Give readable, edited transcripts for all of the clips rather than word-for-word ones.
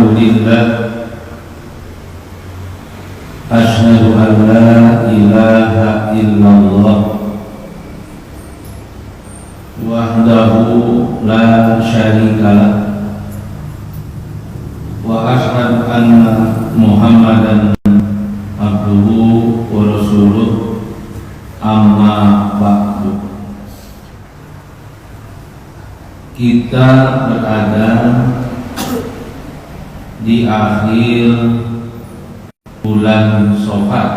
Alhamdulillah, asyhadu an la ilaha illallah wahdahu la syarikalah wa asyhadu anna Muhammadan abduhu wa rasuluh, amma ba'du. Kita berada di akhir bulan Safar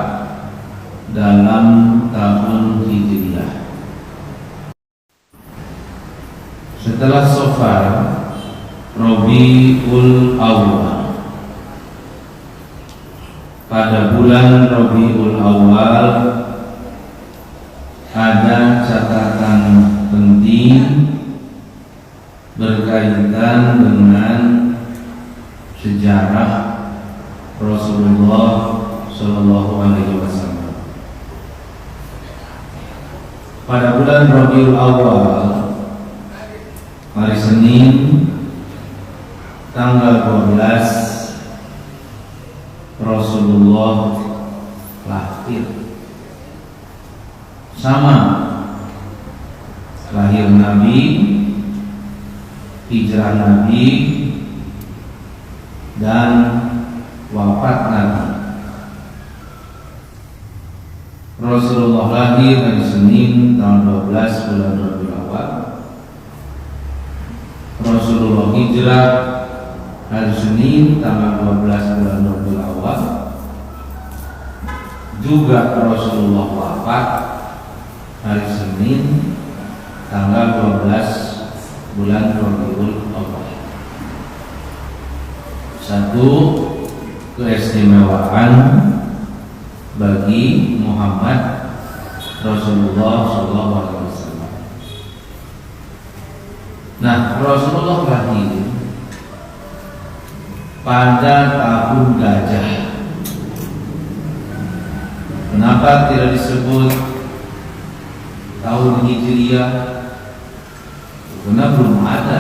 dalam tahun Hijriah. Setelah Safar, Rabiul Awal. Pada bulan Rabiul Awal ada catatan penting berkaitan dengan sejarah Rasulullah Shallallahu Alaihi Wasallam. Pada bulan Rabiul Awal, hari Senin, tanggal 12, Rasulullah lahir. Sama lahir Nabi, hijrah Nabi, dan wafat Nabi. Rasulullah lahir hari Senin tanggal 12 bulan Rabiul Awal. Rasulullah hijrah hari Senin tanggal 12 bulan Rabiul Awal. Juga Rasulullah wafat hari Senin tanggal 12 bulan Rabiul Awal. Satu keistimewaan bagi Muhammad Rasulullah SAW. Nah, Rasulullah lahir pada tahun gajah. Kenapa tidak disebut tahun Hijriah? Karena belum ada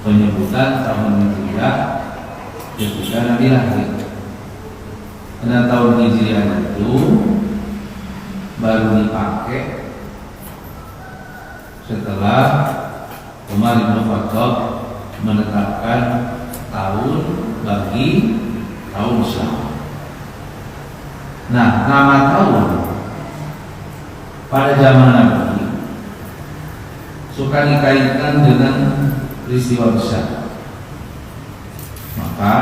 penyebutan tahun Hijriah ketika Nabi lahir. Karena tahun Hijriah itu baru dipakai setelah Umar bin Khattab menetapkan tahun bagi tahun Islam. Nah, nama tahun pada zaman Nabi suka dikaitkan dengan peristiwa besar. Maka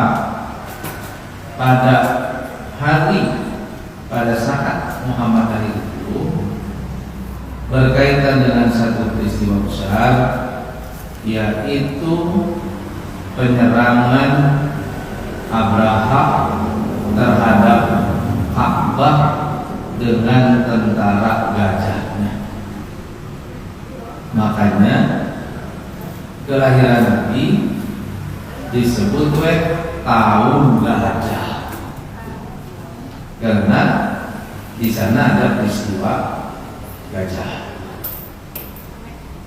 pada saat Muhammad lahir itu berkaitan dengan satu peristiwa besar, yaitu penyerangan Abraha terhadap Ka'bah dengan tentara gajahnya. Makanya kelahiran Nabi disebut tahun gajah, karena di sana ada peristiwa gajah.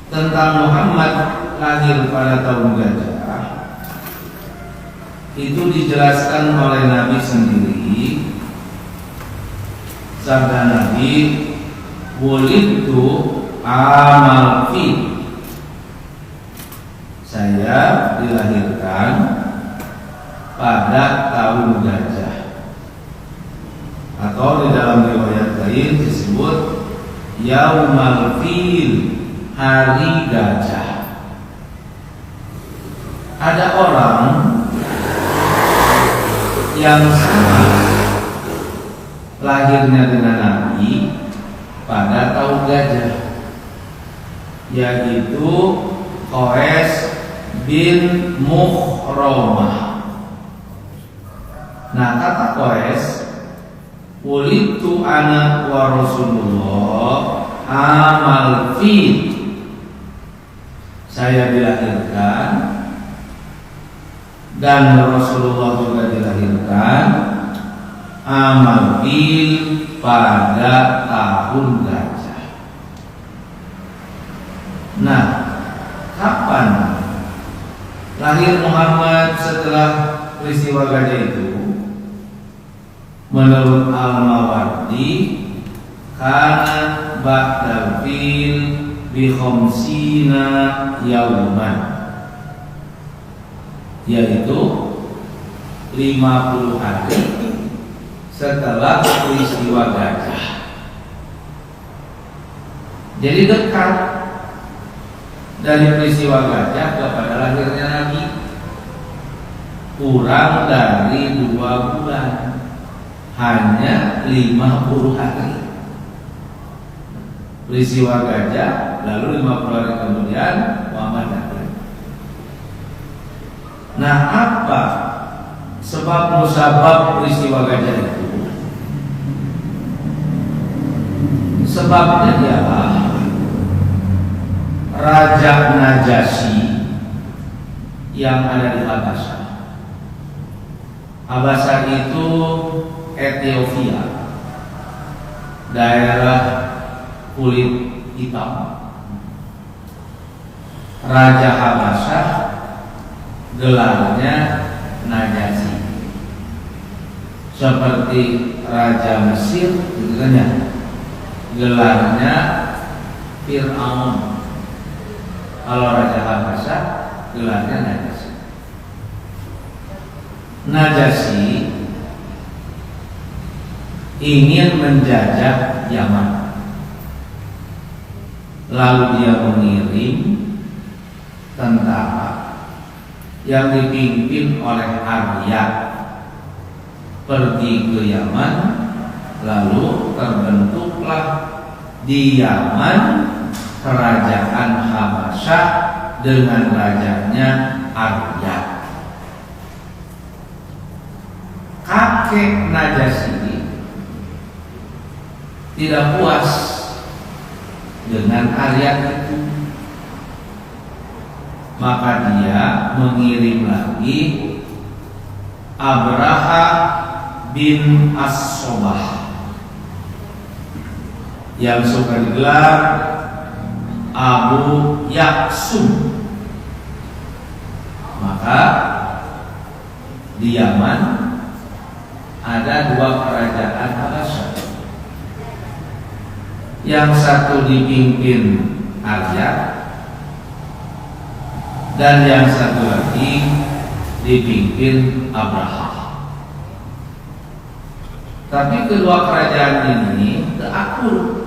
Tentang Muhammad lahir pada tahun gajah itu dijelaskan oleh Nabi sendiri. Sabda Nabi, wulidtu amal fil. Saya dilahirkan pada tahun gajah, atau di dalam riwayat lain disebut yaumal fil, hari gajah. Ada orang yang sama lahirnya dengan Nabi pada tahun gajah, yaitu Qais bin Mukhramah. Nah, kata Qais, wulidtu ana wa Rasulullah amal fil. Saya dilahirkan dan Rasulullah juga dilahirkan amal fil pada tahun gajah. Nah, kapan lahir Muhammad setelah peristiwa gajah itu, menurut Al-Mawardi, kana ba'dal fil bi khamsina yauman, yaitu 50 hari setelah peristiwa gajah. Jadi dekat dari peristiwa gajah kepada lahirnya Nabi, kurang dari 2 bulan, hanya 50 hari. Peristiwa gajah, lalu 50 hari kemudian Muhammad datang. Nah, apa sebab musabab peristiwa gajah itu? Sebabnya ialah Raja Najasyi yang ada di Habasyah. Habasyah itu Ethiopia, daerah kulit hitam. Raja Habasyah gelarnya Najasyi, seperti Raja Mesir gitu kan ya, gelarnya Fir'aun. Kalau Raja Habasyah gelarnya Najasyi. Najasyi ingin menjajah Yaman, lalu dia mengirim tentara yang dipimpin oleh Arya pergi ke Yaman, lalu terbentuklah di Yaman kerajaan Habasyah dengan rajanya Arya. Kakek Najasyi tidak puas dengan Arya itu, maka dia mengirim lagi Abraha bin As-Sobah yang suka digelar Abu Yaksum. Maka di Yaman ada 2 kerajaan Habasyah. Yang satu dipimpin Arya dan yang satu lagi dipimpin Abraha. Tapi kedua kerajaan ini tidak akur,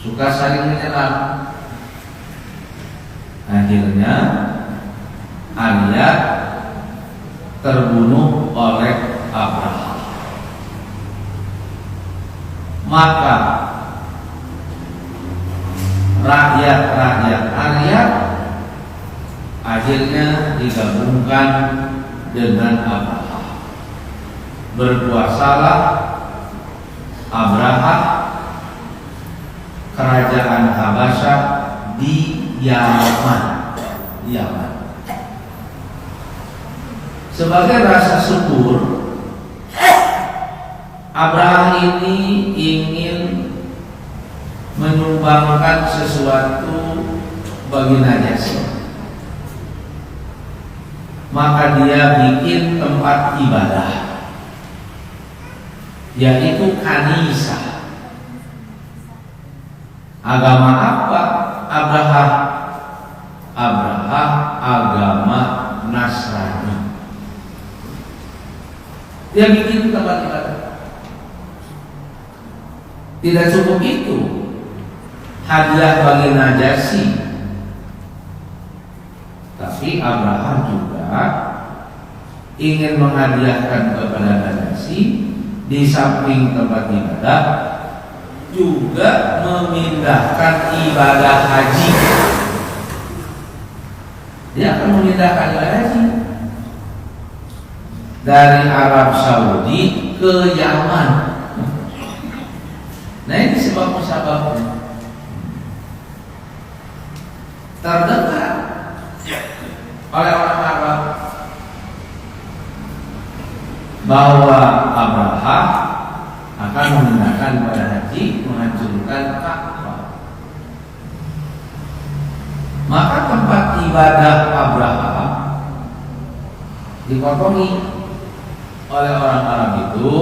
suka saling menyerang. Akhirnya Arya terbunuh oleh Abraha. Maka rakyat-rakyat Arya akhirnya digabungkan dengan Abraha. Berkuasalah Abraha kerajaan Habasyah di Yaman. Sebagai rasa syukur, Abraha ini ingin menyumbangkan sesuatu bagi Najasyi. Maka dia bikin tempat ibadah, yaitu Kanisa. Agama apa Abraha? Abraha agama Nasrani. Dia bikin tempat ibadah. Tidak cukup itu, hadiah bagi Najasyi, tapi Abraha juga ingin menghadiahkan kepada Najasyi di samping tempat ibadah juga memindahkan ibadah haji. Dia akan memindahkan ibadah haji dari Arab Saudi ke Yaman. Nah, ini sebab musababnya. Terdengar oleh orang Arab bahwa Abraha akan memindahkan ibadah haji, menghancurkan Ka'bah. Maka tempat ibadah ibadah Abraham dikotomi oleh orang Arab itu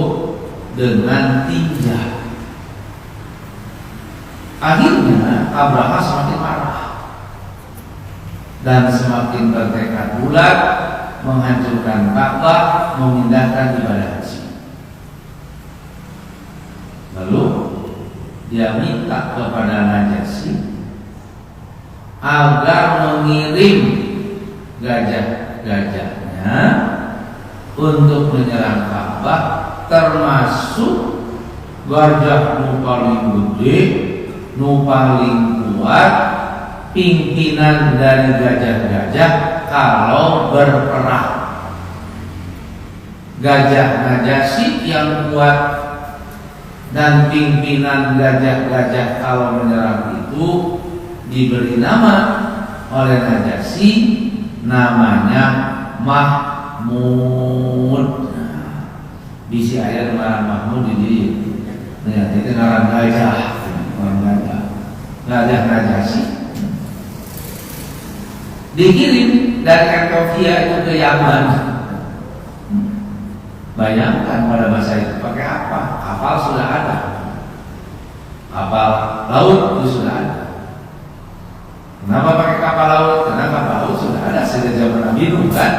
dengan tinja. Akhirnya Abraham semakin marah dan semakin bertekad bulat menghancurkan Ka'bah, memindahkan ibadah haji. Lalu dia minta kepada Najasyi agar mengirim gajah-gajahnya untuk menyerang Ka'bah, termasuk gajah nu paling gede, nu paling kuat, pimpinan dari gajah-gajah kalau berperang. Gajah Najasyi yang kuat dan pimpinan gajah-gajah kalau menyerang itu diberi nama oleh Najasyi, namanya Mahmud. Bisi ayat ngaran Mahmud ini, nah itu ngaran gajah, gajah Najasyi dikirim dari Ethiopia itu ke Yaman. Bayangkan pada masa itu pakai apa? Kapal sudah ada, kapal laut itu sudah ada. Kenapa pakai kapal laut? Karena kapal laut sudah ada sejak zaman Nabi Nuh kan?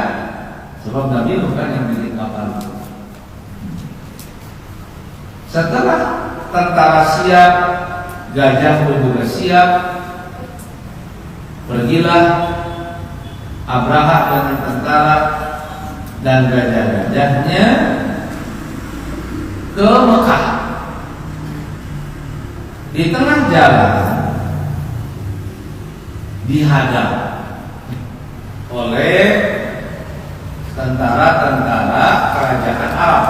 Sebab Nabi Nuh kan yang bikin kapal laut. Setelah tentara siap, gajah pun juga siap, pergilah Abraha dengan tentara dan gajah-gajahnya ke Mekah. Di tengah jalan dihadang oleh tentara-tentara kerajaan Arab.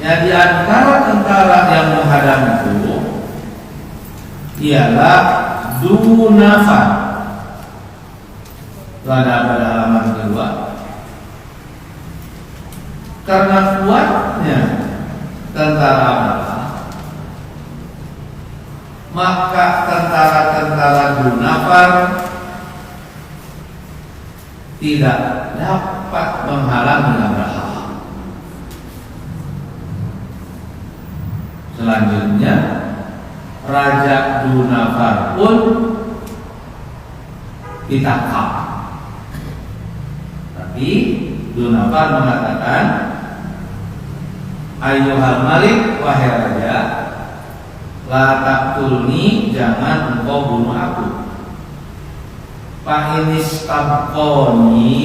Ya, di antara tentara yang menghadang itu ialah Dunafar. Ada pada halaman kedua. Karena kuatnya tentara Abraham, maka tentara-tentara Dunafar tidak dapat menghalangi Abraham. Selanjutnya Raja Dunafar pun ditangkap. Tapi Dunafar mengatakan, Ayyuhal Malik, wahai raja, la taqtulni, jangan engkau bunuh aku. Fa inistabqoni,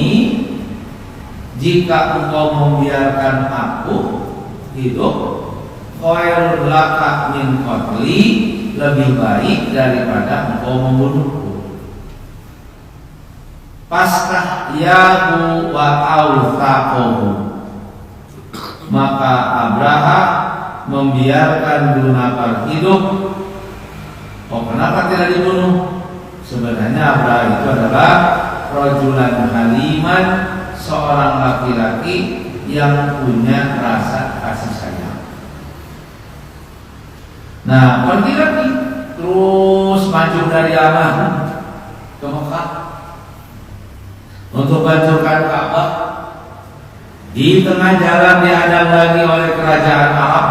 jika engkau membiarkan aku hidup, khairul laka min qatli, lebih baik daripada engkau membunuhku. Pasrah yahu wa awthaqahu, maka Abraha membiarkan Dunafar hidup. Oh, kenapa tidak dibunuh? Sebenarnya Abraha itu adalah rajulan haliman, seorang laki-laki yang punya rasa kasih sayang. Nah, pergi lagi terus maju dari Yaman ke Mekah untuk hancurkan Ka'bah. Di tengah jalan dihadang lagi oleh kerajaan Arab,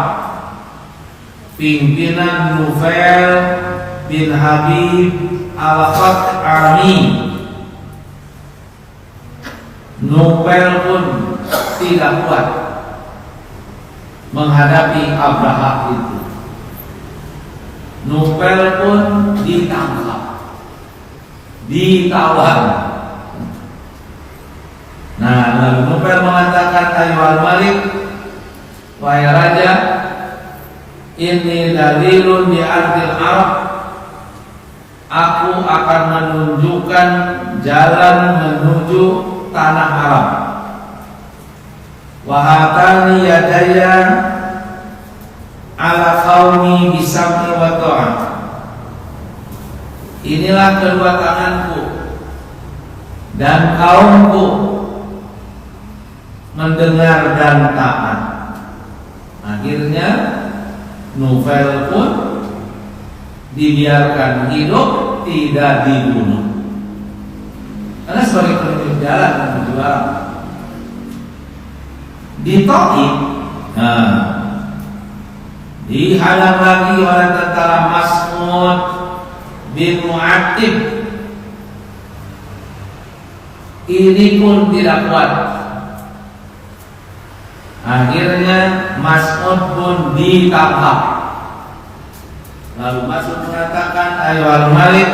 pimpinan Nufail bin Habib al-Qat'ami. Nufail pun tidak kuat menghadapi Abraha itu. Nufail pun ditangkap, ditawan. Nah, lalu Nufail mengatakan, Ayyuhal Malik, wahai raja, ini dalilun di ardil Arab, aku akan menunjukkan jalan menuju tanah Arab. Wahatani yadaya ala qaumi bisam'i wa ta'ah. Inilah kedua tanganku dan kaumku mendengar dan taat. Akhirnya Nufail pun dibiarkan hidup, tidak dibunuh. karena sebagai penunjuk jalan dan berjualan. Di Taif, dihadang lagi oleh tentara Mas'ud bin Mu'attib. Ini pun tidak kuat. Akhirnya Mas'ud pun ditangkap. Lalu Mas'ud mengatakan, "Ayyuhal Malik,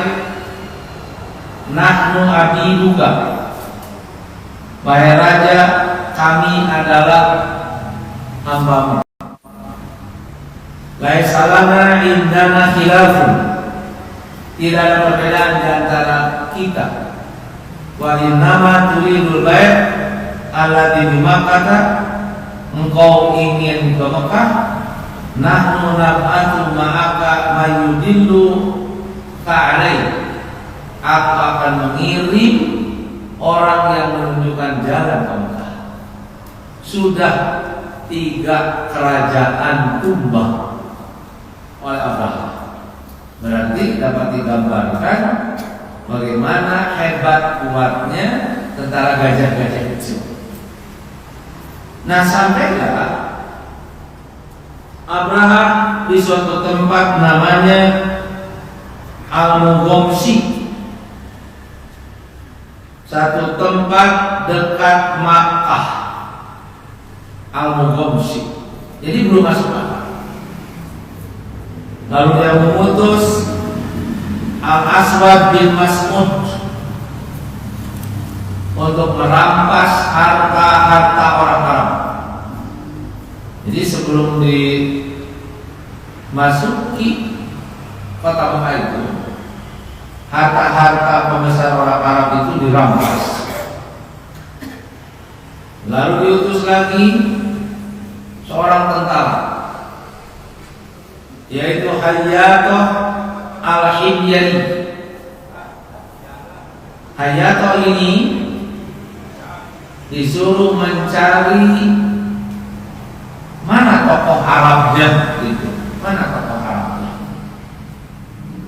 nahnu abiduka." Wahai raja, kami adalah hambamu. Laisa lana indana khilafun. Tidak ada perbedaan di antara kita. Wa innama turidul bait alladzi bi Makkah. Engkau ingin ke Mekah. Nahnu nab'atu ma'aka mayudillu ka'alai. Aku akan mengirim orang yang menunjukkan jalan ke Mekah. Sudah 3 kerajaan tumbang oleh Abraham. Berarti dapat digambarkan bagaimana hebat kuatnya tentara gajah-gajah kecil. Nah, sampailah Abraham di suatu tempat namanya Al-Mughomsi, satu tempat dekat Makkah. Al-Mughomsi. Jadi belum masuk Makkah. Lalu dia mengutus Al-Aswad bin Mas'ud untuk merampas harta-harta orang Arab. Jadi sebelum dimasuki kota Mekah itu, harta-harta pembesar orang Arab itu dirampas. Lalu diutus lagi seorang tentara, yaitu Hayyatoh al-Himyari. Hayyatoh ini disuruh mencari mana tokoh Arabnya itu, mana tokoh Arabnya.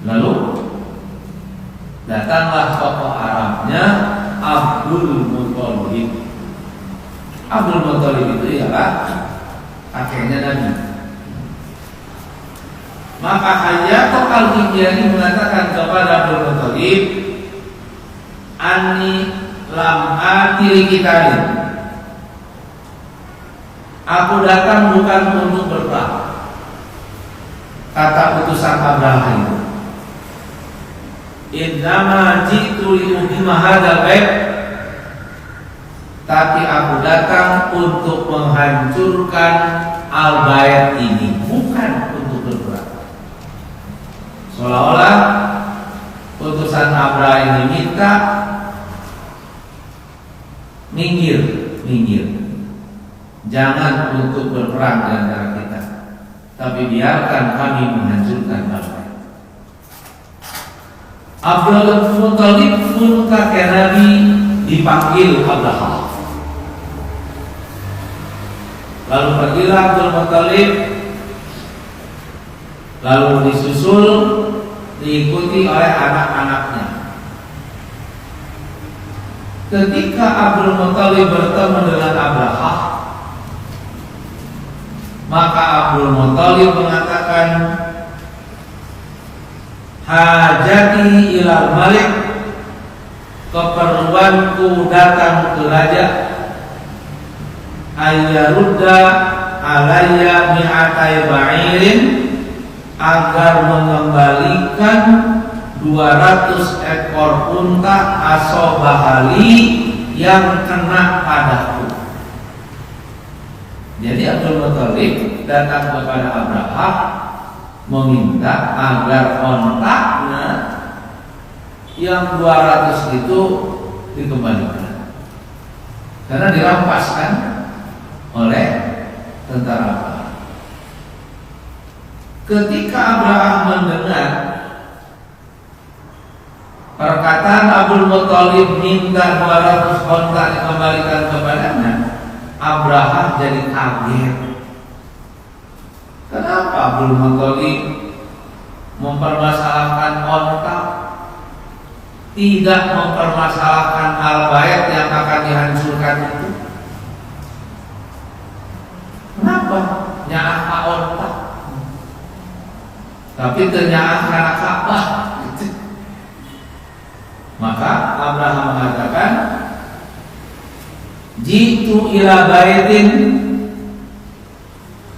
Lalu datanglah tokoh Arabnya, Abdul Muthalib. Abdul Muthalib itu ialah kakeknya Nabi. Maka Hayyatoh al-Himyari mengatakan kepada Abdul Muthalib, "Ani lam atiri kitalin." Aku datang bukan untuk berperang, kata utusan Abraham itu. Innama jitu liuqima hadzal bait, tapi aku datang untuk menghancurkan al-bait ini, bukan untuk berperang. Seolah-olah utusan Abraham ini minta minggir. Jangan untuk berperang di antara kita, tapi biarkan kami menghancurkan al-bait. Abdul Muthalib pun kakek Nabi dipanggil Abraham. Lalu pergilah Abdul Muthalib, lalu disusul diikuti oleh anak-anaknya. Ketika Abdul Muthalib bertemu dengan Abraham, maka Abdul Muthalib mengatakan, "Hajati ilal malik," keperluanku datang ke raja, "ayyarudda alayya mi'atai ba'irin," agar mengembalikan 200 ekor unta asobahali yang kena padaku. Jadi Abdul Muthalib datang kepada Abraham meminta agar ontaknya yang 200 itu dikembalikan, karena dirampaskan oleh tentara Abraham. Ketika Abraham mendengar perkataan Abdul Muthalib minta 200 ontak dikembalikan kepadanya, Abraham jadi kaget. Kenapa Abdul Muthalib mempermasalahkan ontak, tidak mempermasalahkan al-bait yang akan dihancurkan itu? Kenapa? Nyaah aontak. Tapi ternyata karena Ka'bah gitu. Maka Abraham mengatakan, jitu ila baitin,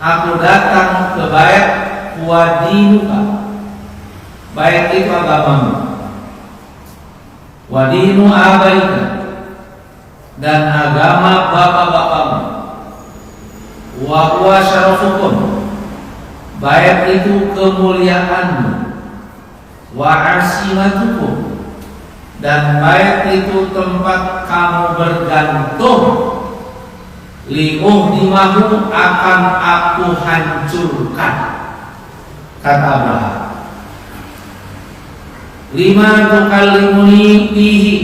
aku datang ke bait wadinuka, bait itu agamamu, wadinu abaika, dan agama bapak-bapakmu, wa huwa syarafukum, bait itu kemuliaanmu, wa asimatukum, dan bait itu tempat kamu bergantung, liuhdimahu, akan aku hancurkan, kata Abraham. Lima tukallimuni bihi,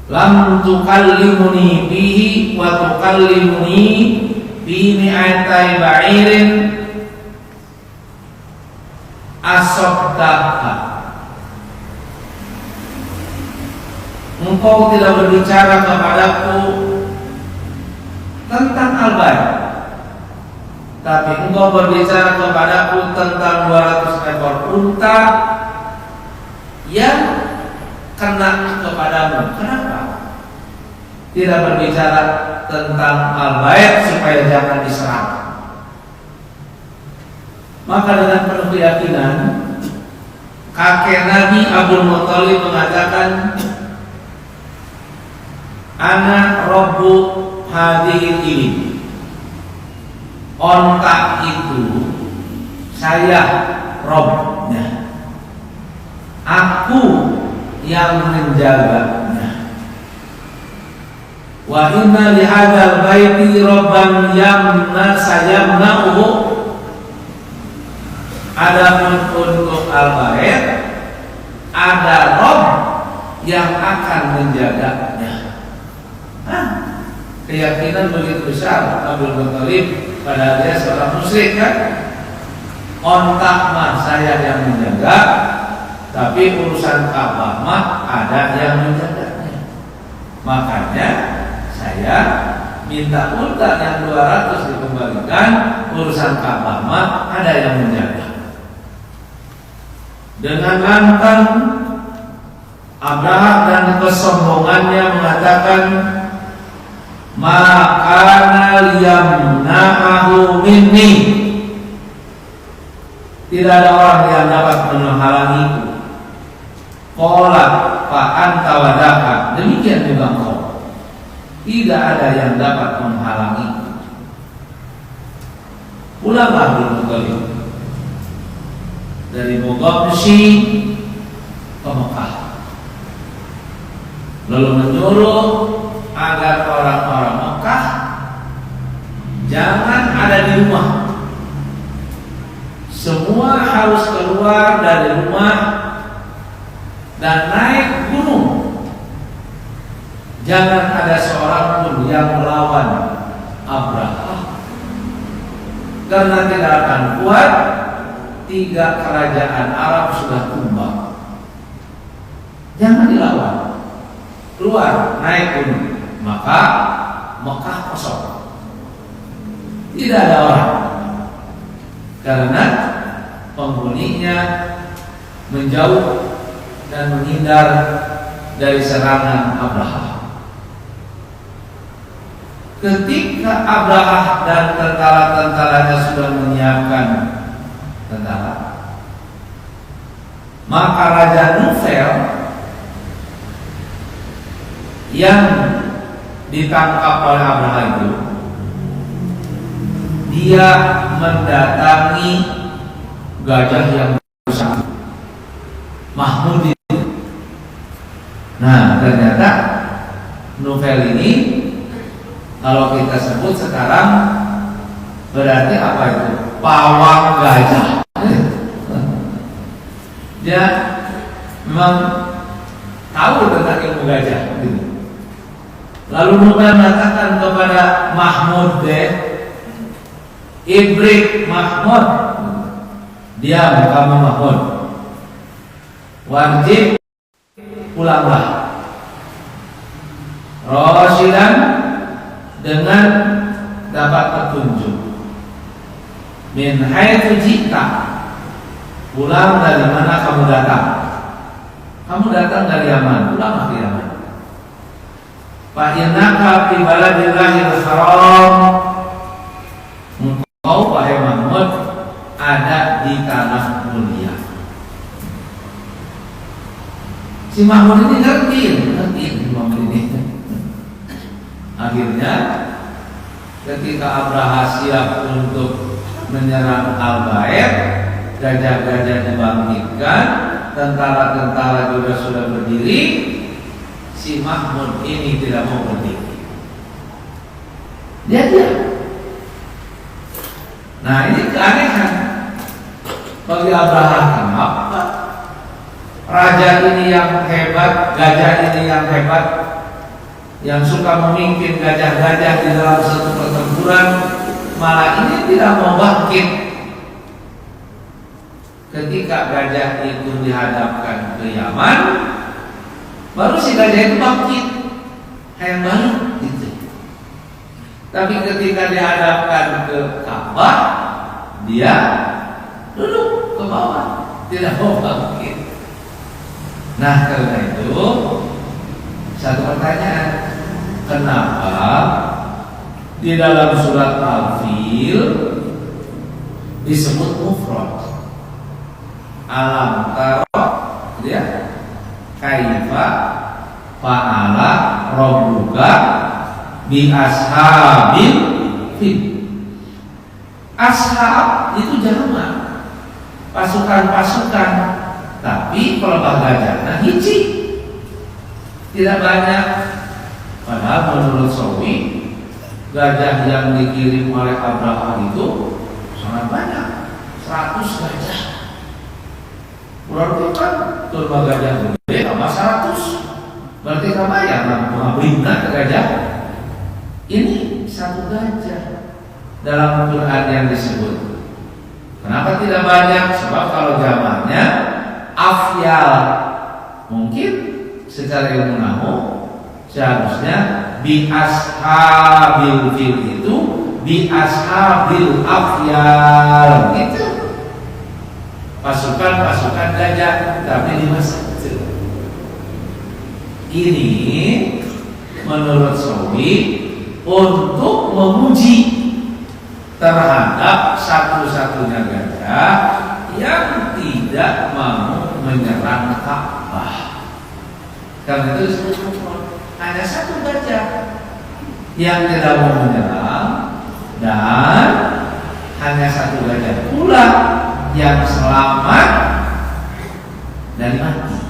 lam tukallimuni bihi wa tukallimuni bi mi'atai ba'irin asobdaka. Engkau tidak berbicara kepadaku tentang al-bait, tapi engkau berbicara kepadaku tentang 200 ekor unta yang kena kepadamu. Kenapa tidak berbicara tentang al-bait supaya jangan diserang? Maka dengan penuh keyakinan kakek Nabi Abdul Muthalib mengatakan, ana robbu hadhil ini, ontak itu saya robnya, aku yang menjaganya. Wa inna li hadzal baiti rabban yamna sayamna'uhu, adapun untuk al-bait ada rob yang akan menjaganya. Keyakinan begitu besar Abdul Muthalib, padahal dia seorang musyrik kan. Ontak mah saya yang menjaga, tapi urusan Ka'bah mah ada yang menjaganya. Makanya saya minta unta yang 200 dikembalikan, urusan Ka'bah mah ada yang menjaga. Dengan lantang Abraham dan kesombongannya mengatakan, maka liyamna'ahu minni, tidak ada orang yang dapat menghalangiku. Qala fa anta wadaka, demikian juga engkau, tidak ada yang dapat menghalangiku. Pulanglah Abdul Muthalib dari Mogadishu ke Mekah, lalu menyuruh agar orang-orang Mekah jangan ada di rumah, semua harus keluar dari rumah dan naik gunung. Jangan ada seorang pun yang melawan Abraham, karena tidak akan kuat. 3 kerajaan Arab sudah tumbang. Jangan dilawan, keluar naik gunung. Maka Mekah kosong, tidak ada orang, karena penghuninya menjauh dan menghindar dari serangan Abraham. Ketika Abraham dan tentara-tentaranya sudah menyiapkan tentara, maka Raja Nufel yang ditangkap oleh Abraham itu, dia mendatangi gajah yang besar, Mahmud itu. Nah, ternyata Nufel ini kalau kita sebut sekarang berarti apa itu? Pawang gajah. Dia memang tahu tentang ilmu gajah. Lalu Nufel mengatakan kepada Mahmud, Ibrik Mahmud, diam kamu Mahmud, wajib pulanglah rasyidan dengan dapat petunjuk, min haitsu ji'ta, pulang dari mana kamu datang. Kamu datang dari Yaman, pulanglah ke Yaman. Fa innaka fi baladillahil haram, engkau wahai Mahmud ada di tanah mulia. Si Mahmud ini ngerti Mahmud ini. Akhirnya ketika Abraha siap untuk menyerang Al-Bait, gajah-gajah dibangkitkan, tentara-tentara juga sudah berdiri, si Mahmud ini tidak mau berdiri. Dia diam. Nah, ini keanehan bagi Abraha. Kenapa raja ini yang hebat, gajah ini yang hebat, yang suka memimpin gajah-gajah di dalam satu pertempuran, malah ini tidak mau bangkit? Ketika gajah itu dihadapkan ke Yaman, baru si gajah itu bangkit, yang baru gitu. Tapi ketika dihadapkan ke Ka'bah, dia duduk ke bawah, tidak mau bangkit. Nah, karena itu satu pertanyaan, kenapa di dalam surat Al-Fil disebut mufrad? Alam taro, ya, kaifa fa'ala rabbuka bi ashabil fil. Ashab itu jamak, pasukan-pasukan, tapi kelompok gajah hiji, tidak banyak. Padahal menurut Sawi, gajah yang dikirim oleh Abraha itu sangat banyak, 100 gajah. Berarti kan turba gajah gede tambah 100, berarti kebayang mengabrihkan ke gajah. Ini satu gajah dalam Quran yang disebut. Kenapa tidak banyak? Sebab kalau zamannya afyal, mungkin secara ilmu nahu seharusnya bi ashabil fil itu bi ashabil afyal gitu. Pasukan-pasukan gajah, tapi di masa itu. Ini menurut Sawi untuk memuji terhadap satu-satunya gajah yang tidak mau menyerang Ka'bah. Karena itu hanya satu gajah yang tidak mau menyerang, dan hanya satu gajah pula yang selamat dari mati.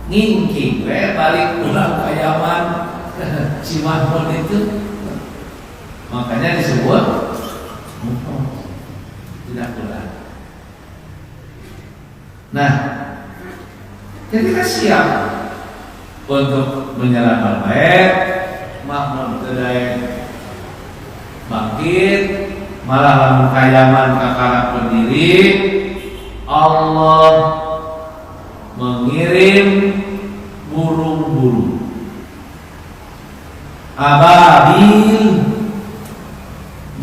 Ngingking balik pulang ke Yaman si Mahmud itu, makanya disebut tidak pulang. Nah, ketika siap untuk menyerang Al-Bait, Mahmud kedai bangkit, malah lamun kayaman kakak berdiri, Allah mengirim burung-burung ababil.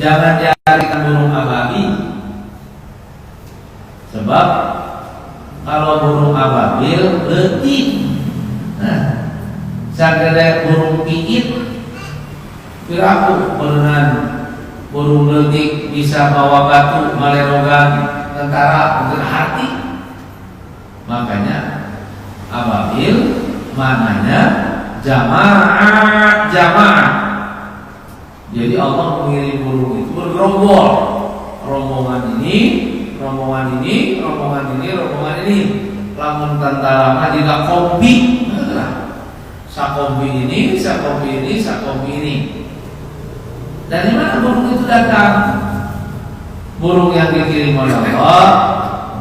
Jangan carikan burung ababil, sebab kalau burung ababil letih. Nah, sagede burung piit piraku berenang. Burung letik bisa bawa batu malerogan tentara untuk hati. Makanya ababil maknanya jamaah. Jadi Allah mengirim burung itu bergerombol, rombongan ini, rombongan ini, rombongan ini, rombongan ini. Lamun tentara mah tidak kombi, sakombi ini, sakombi ini, sakombi ini. Dari mana burung itu datang? Burung yang dikirim oleh Allah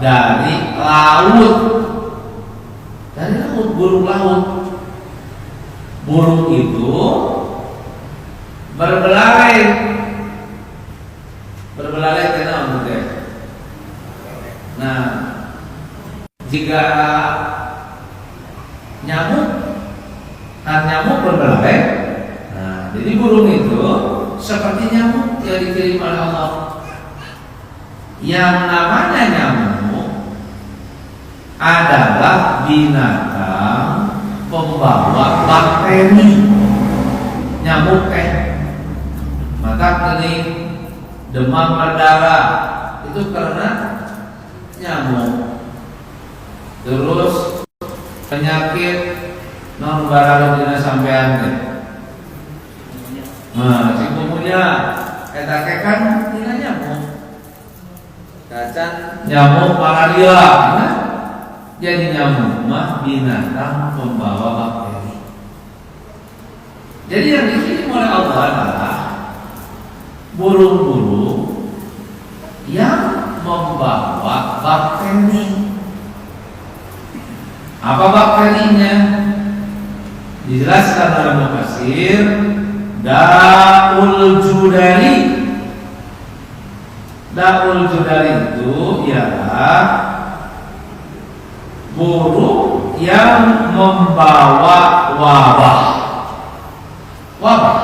dari laut. Dari laut, burung laut. Burung itu berbelalai. Berbelalai kenapa betul? Nah, jika nyamuk, kan nyamuk berbelalai. Nah, jadi burung itu seperti nyamuk yang dikirim oleh Allah. Yang namanya nyamuk adalah binatang pembawa bakteri. Nyamuk mata kening, demam berdarah itu karena nyamuk. Terus penyakit non barang dina sampean teh. Nah, cikungunya eta kan dina nyamuk. Cacan nyamuk malaria, nah, jadi nyamuk mah binatang pembawa bakteri. Jadi yang dikirim oleh Allah adalah burung-burung yang membawa bakteri. Apa bakterinya? Dijelaskan dalam tafsir Daul Judari. Daul Judari itu ialah burung yang membawa wabah. Wabah.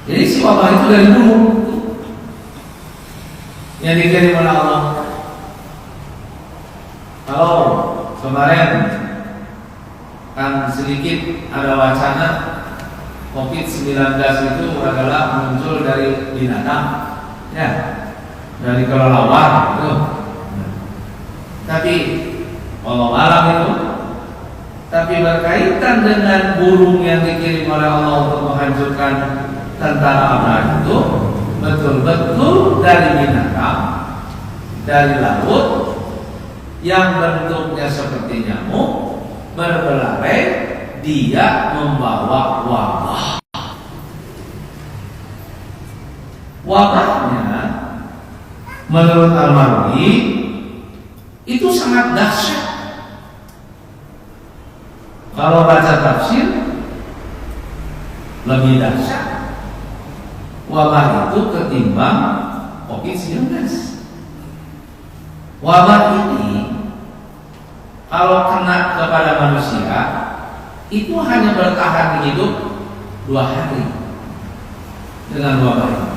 Jadi si wabah itu dari burung yang dikirim oleh Allah. Kalau kemarin kan sedikit ada wacana COVID-19 itu adalah muncul dari binatang, ya, dari kelelawar itu. Tapi Allah alam itu, tapi berkaitan dengan burung yang dikirim oleh Allah untuk menghancurkan tentara Abraham itu betul-betul dari binatang, dari laut, yang bentuknya seperti nyamuk, berbelalai, dia membawa wabah. Wabahnya menurut Al-Marwi itu sangat dahsyat. Kalau baca tafsir lebih dahsyat wabah itu ketimbang COVID-19. Wabah ini kalau kena kepada manusia itu hanya bertahan hidup 2 hari dengan wabah ini.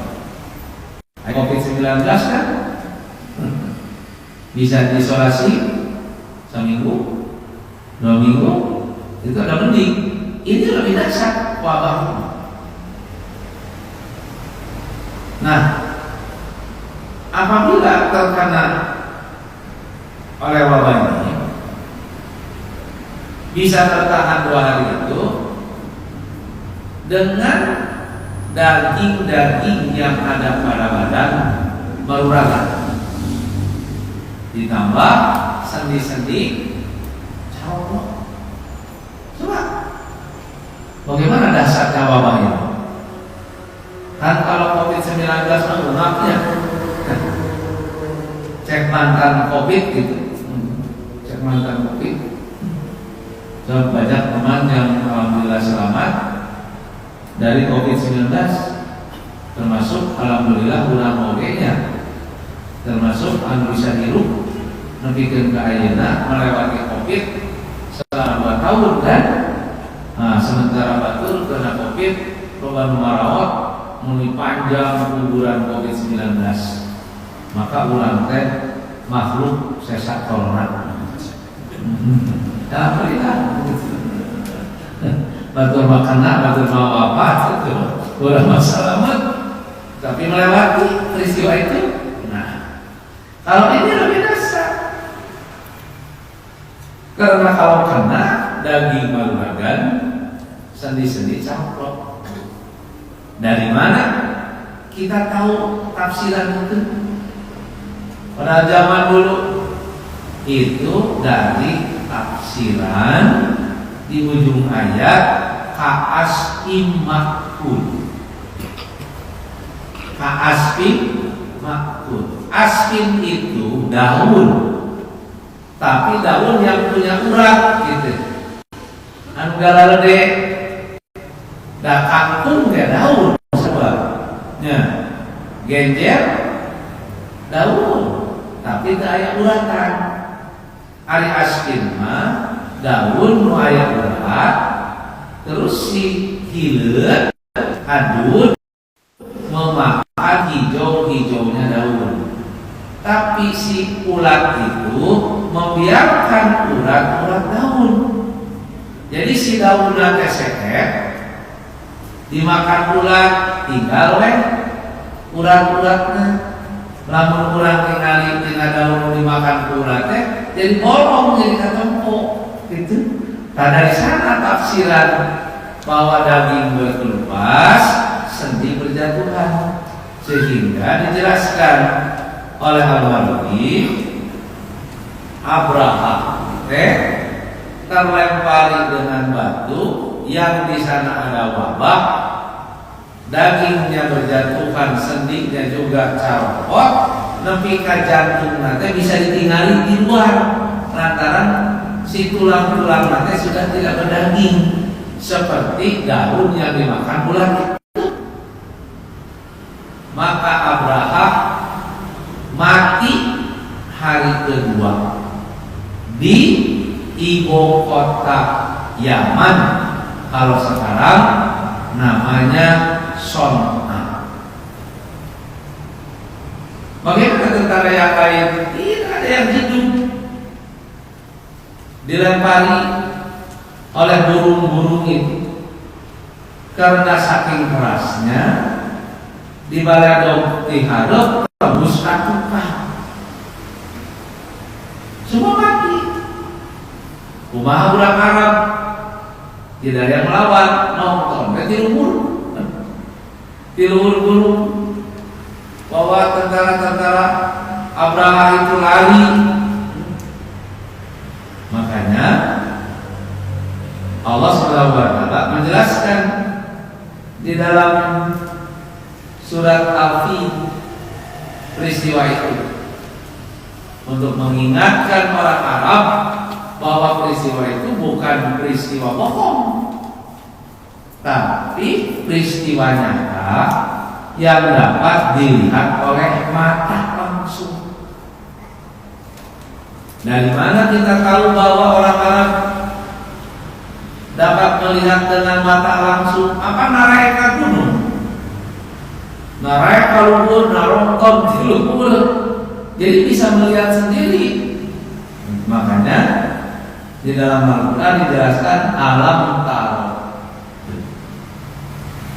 COVID-19 kan bisa diisolasi seminggu, 2 minggu, itu ada mending. Ini lebih dahsyat wabah ini. Nah, apabila terkena oleh wabah ini bisa tertahan 2 hari itu dengan daging-daging yang ada pada badan beruragan, ditambah sendi-sendi cowok. Coba bagaimana dahsyatnya wabah ini? Kan kalau COVID-19 menggunakannya cek mantan COVID gitu, cek mantan COVID. Dan banyak teman yang alhamdulillah selamat dari COVID-19, termasuk alhamdulillah ulang mogenya, termasuk anu bisa hirup nepikeun ka ayeuna melewati COVID selama 2 tahun kan. Nah, sementara batur kena COVID loba nu marawat muni panjang kuburan COVID-19. Maka ulang teh makhluk sesak corona. Dah berikan. Batur makana, batur mau apa itu udah masalah mat. Tapi melewati peristiwa itu. Nah, kalau ini lebih dahsyat. Karena kalau kena daging beruragan, sendi-sendi camplok. Dari mana kita tahu tafsiran itu? Pada zaman dulu itu dari tafsiran di ujung ayat ka'asfin ma'kul. Ka'asfin ma'kul. Asfin itu daun, tapi daun yang punya urat gitu. Anu galalede da kangkung ge daun sebabnya. Genjer daun, tapi teu aya uratan. Ari askin mah daun nu aya urat terus si hileut adun memakan hijau-hijaunya daun. Tapi si ulat itu membiarkan urat-urat daun. Jadi si daunnya kesehet dimakan ulat, tinggal weh urat-uratnya. Lamun urang ningali tina daun dimakan ulat teh jadi bolong, jadi katempo gitu. Nah dari sana tafsiran bahwa daging berkelupas, sendi berjatuhan, sehingga dijelaskan oleh Al-Mawardi Abraha terlempari dengan batu yang di sana ada wabah, dagingnya berjatuhan, sendinya juga carpot, nepi ka jantung nanti bisa ditinggali di luar lantaran si tulang-tulang nanti sudah tidak berdaging seperti daun yang dimakan ulat itu. Maka Abraha mati hari kedua di ibu kota Yaman, kalau sekarang namanya Son'a. Bagaimana tentara yang lain? Tidak ada yang hidup, dilempari oleh burung-burung itu karena saking kerasnya dibaledog dihadap tembus atukan semua mati. Kumaha budak Arab tidak ada yang melawan, nonton di luhur gunung bahwa tentara-tentara Abraha itu lari. Makanya Allah SWT menjelaskan di dalam surat Al-Fil peristiwa itu untuk mengingatkan orang Arab bahwa peristiwa itu bukan peristiwa bohong, tapi peristiwa nyata yang dapat dilihat oleh mata langsung. Dari mana kita tahu bahwa orang Arab dapat melihat dengan mata langsung? Apa narai ka gunung, narai ka luhur, narongkon di luhur, jadi bisa melihat sendiri. Makanya di dalam Al-Quran dijelaskan alam ta'ala.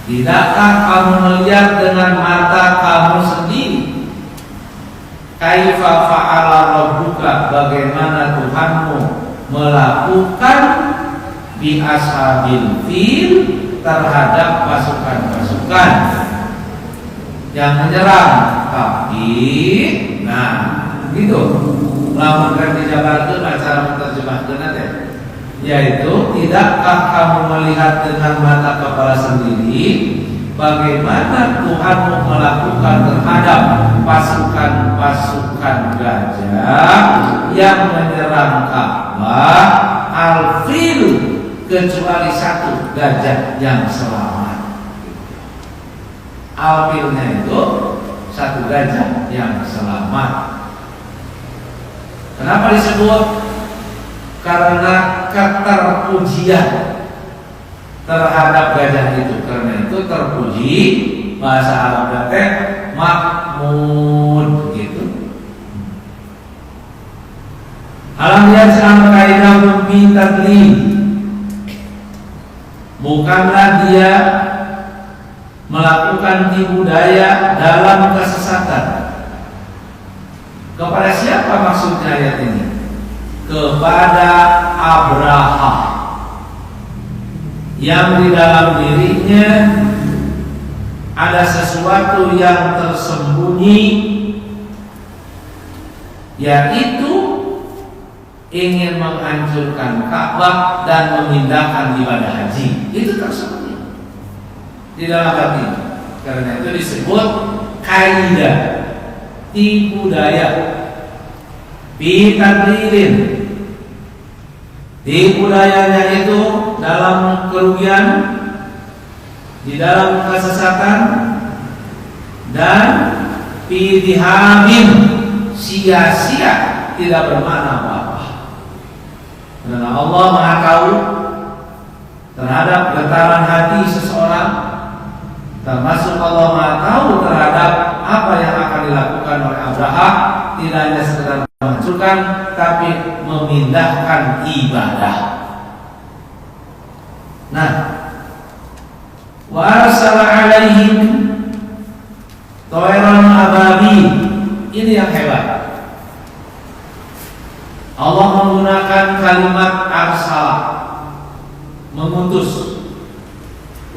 Tidakkah kamu melihat dengan mata kamu sendiri kaifa fa'ala rabbuka, bagaimana Tuhanmu melakukan bi ashabil fil, terhadap pasukan-pasukan yang menyerang. Tapi nah gitu lamun kan dijabarkeun acara menerjemahkeun teh, yaitu tidakkah kamu melihat dengan mata kepala sendiri bagaimana Tuhanmu melakukan terhadap pasukan-pasukan gajah yang menyerang Ka'bah, al-fil, kecuali satu gajah yang selamat. Al-filnya itu satu gajah yang selamat. Kenapa disebut? Karena keterpujian terhadap gajah itu. Karena itu terpuji, bahasa Arab teh mahmud gitu. Alam yaj'al kaidahum fi tadlil, bukanlah dia melakukan tipu daya dalam kesesatan. Kepada siapa maksudnya ayat ini? Kepada Abraha yang di dalam dirinya ada sesuatu yang tersembunyi, yaitu ingin menghancurkan Ka'bah dan memindahkan ibadah haji. Itu tersembunyi di dalam hati. Karena itu disebut kaidah, tipu daya, bitadlilin. Tipu dayanya itu dalam kerugian, di dalam kesesatan, dan pidhamin, sia-sia, tidak bermakna apa-apa. Karena Allah Maha tahu terhadap getaran hati seseorang, termasuk Allah Maha tahu terhadap apa yang akan dilakukan oleh Abraha, tidak hanya sekedar menghancurkan, tapi memindahkan ibadah. Nah, wa arsala alaihim tayran ababil. Ini yang hebat. Allah menggunakan kalimat arsala, mengutus,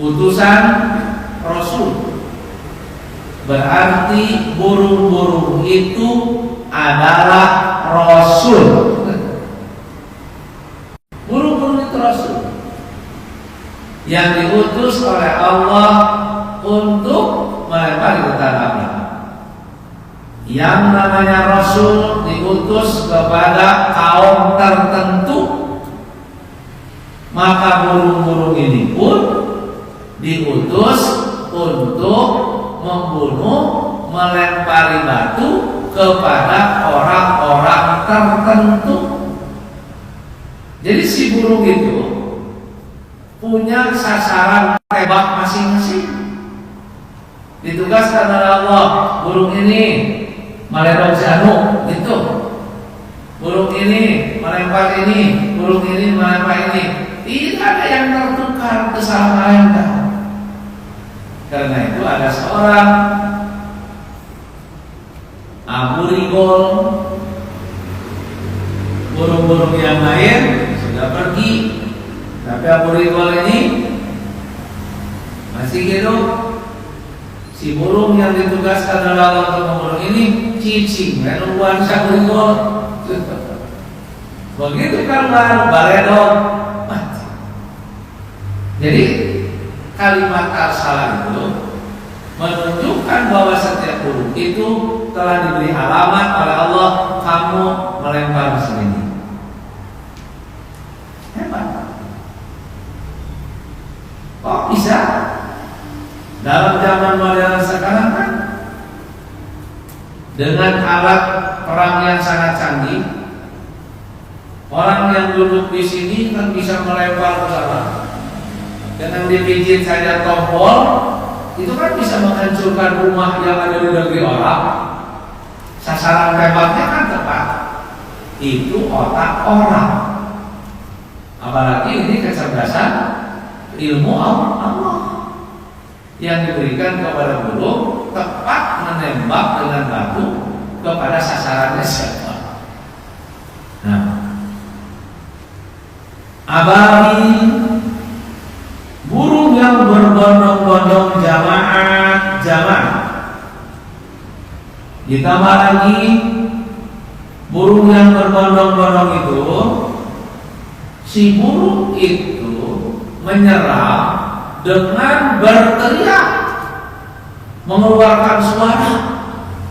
utusan Rasul. Berarti burung-burung itu adalah Rasul. Burung-burung itu Rasul yang diutus oleh Allah untuk melempari hutan api. Yang namanya Rasul diutus kepada kaum tertentu, maka burung-burung ini pun diutus untuk membunuh, melempari batu kepada orang-orang tertentu. Jadi si burung itu punya sasaran tembak masing-masing. Ditugaskan oleh Allah, burung ini meledong si anu, gitu. Burung ini melempar ini, burung ini melempar ini. Tidak ada yang tertukar kesalahan. Karena itu ada seorang Abu Rigol, burung-burung yang lain sudah pergi, tapi Abu Rigol ini masih hidup. Si burung yang ditugaskan oleh Allah untuk membunuh ini cicing, menuan Abu Rigol. Begitu keluar baredog mati. Jadi kalimat arsala itu menunjukkan bahwa setiap burung itu telah diberi alamat oleh Allah, kamu melempar mesin ini. Hebat. Kok bisa? Dalam zaman modern sekarang kan dengan alat perang yang sangat canggih, orang yang duduk di sini kan bisa melempar ke sana. Dengan dipijit saja tombol, itu kan bisa menghancurkan rumah yang ada di negeri orang. Sasaran tembaknya kan tepat. Itu otak orang. Apalagi ini kecerdasan ilmu Allah yang diberikan kepada burung, tepat menembak dengan batu kepada sasarannya siapa. Nah, ababil, burung yang berbondong-bondong jamaah. Ditambah lagi burung yang berbondong-bondong itu, si burung itu menyerang dengan berteriak, mengeluarkan suara.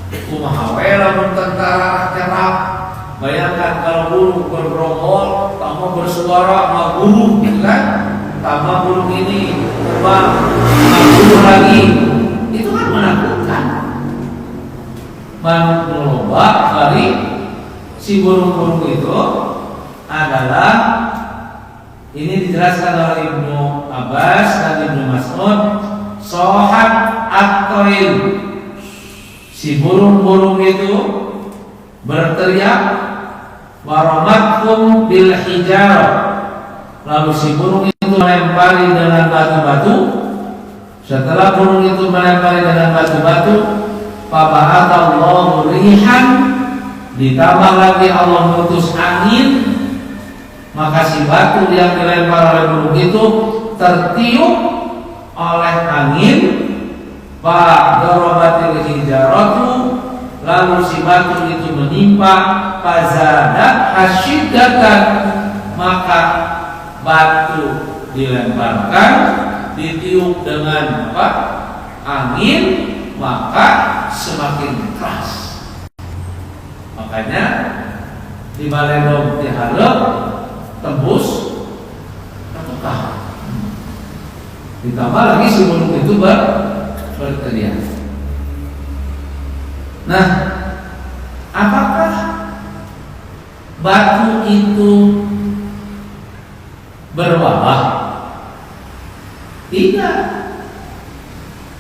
Kumaha we lamun tentara nyerang. Bayangkan kalau burung bergerombol, tambah bersuara, sama burung, gitu kan? Tambah burung ini, tambah burung lagi, itu kan menakutkan. Mencoba dari si burung-burung itu adalah, ini dijelaskan oleh Ibnu Abbas dan Ibnu Mas'ud, sohat at-toil. Si burung-burung itu berteriak, waromatkum bil hijarah. Lalu si burung itu melempari dengan batu-batu. Setelah burung itu melempari dengan batu-batu, faba'atallahu rihan, ditambah lagi Allah mengutus angin, maka si batu yang dilempar oleh burung itu tertiup oleh angin. Fa'darabatil hijaratu, lalu si batu itu menimpa, fazadat hasyidatan, maka batu dilemparkan, ditiup dengan apa? Angin, maka semakin keras. Makanya di baledog diharap tembus tertukar. Ditambah lagi si burung itu berteriak. Nah, apakah batu itu berwabah? Tidak.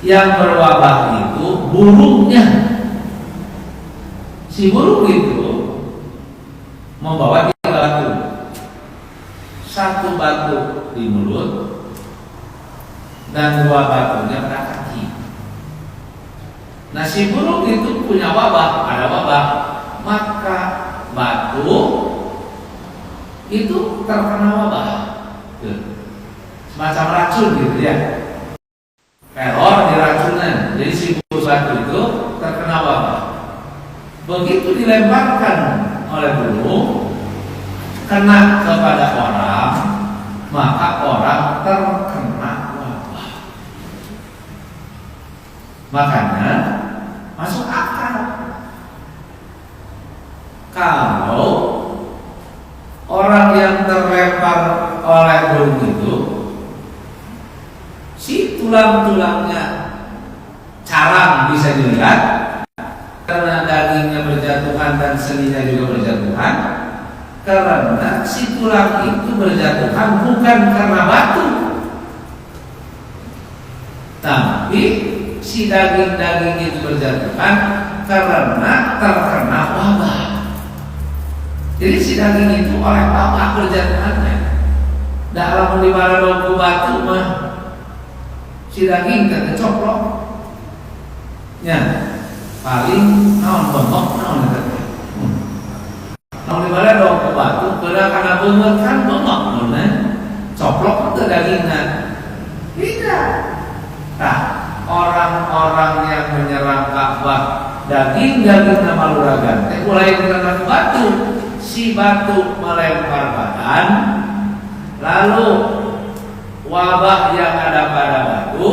Yang berwabah itu burungnya. Si burung itu membawa 3 batu. 1 batu di mulut dan 2 batunya pada kaki. Nah, si burung itu punya wabah, ada wabah, maka batu itu terkena wabah. Semacam racun gitu ya. Teror diracunan. Jadi si batu itu terkena wabah. Begitu dilemparkan oleh burung, kena kepada orang, maka orang terkena wabah. Makanya masuk akal kalau orang yang terlempar oleh burung itu, si tulang-tulangnya carang bisa dilihat karena dagingnya berjatuhan dan seninya juga berjatuhan, karena si tulang itu berjatuhan bukan karena batu, tapi si daging-daging itu berjatuhan karena terkena wabah. Jadi si daging itu oleh wabah berjatuhannya. Dalam di mana dogu batu mah si daging terkecoplok. Ya, paling naon bengok naon eta. Naon di mana dogu batu karena beungeut kan bengok mana coplok ke dagingna. Tidak. Nah, orang-orang yang menyerang Ka'bah daging-dagingna maluragan teh mulai kena batu. Si batu melempar badan, lalu wabah yang ada pada batu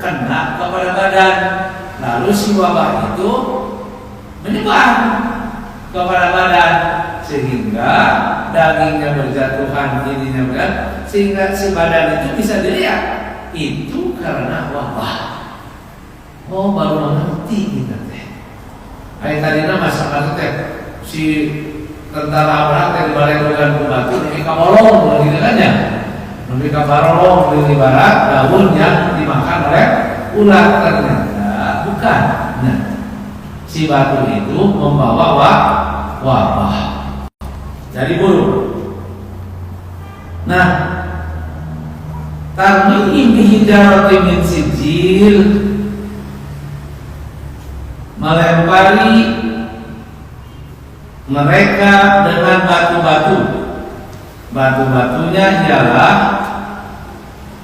kena kepada badan, lalu si wabah itu menyebar kepada badan sehingga dagingnya berjatuhan, ininya berat, sehingga si badan itu bisa dilihat itu karena wabah. Oh, baru mengerti kita teh. Ayat tadinya masalah teh si tentara Abraham yang dibalik dengan batu demi kabolong gitu kan ya, demi kabolong di barat daun yang dimakan oleh ular, ternyata bukan. Nah, si batu itu membawa wabah dari burung. Nah, tarmihim bihijarati min sijil, melempari mereka dengan batu-batu. Batu-batunya ialah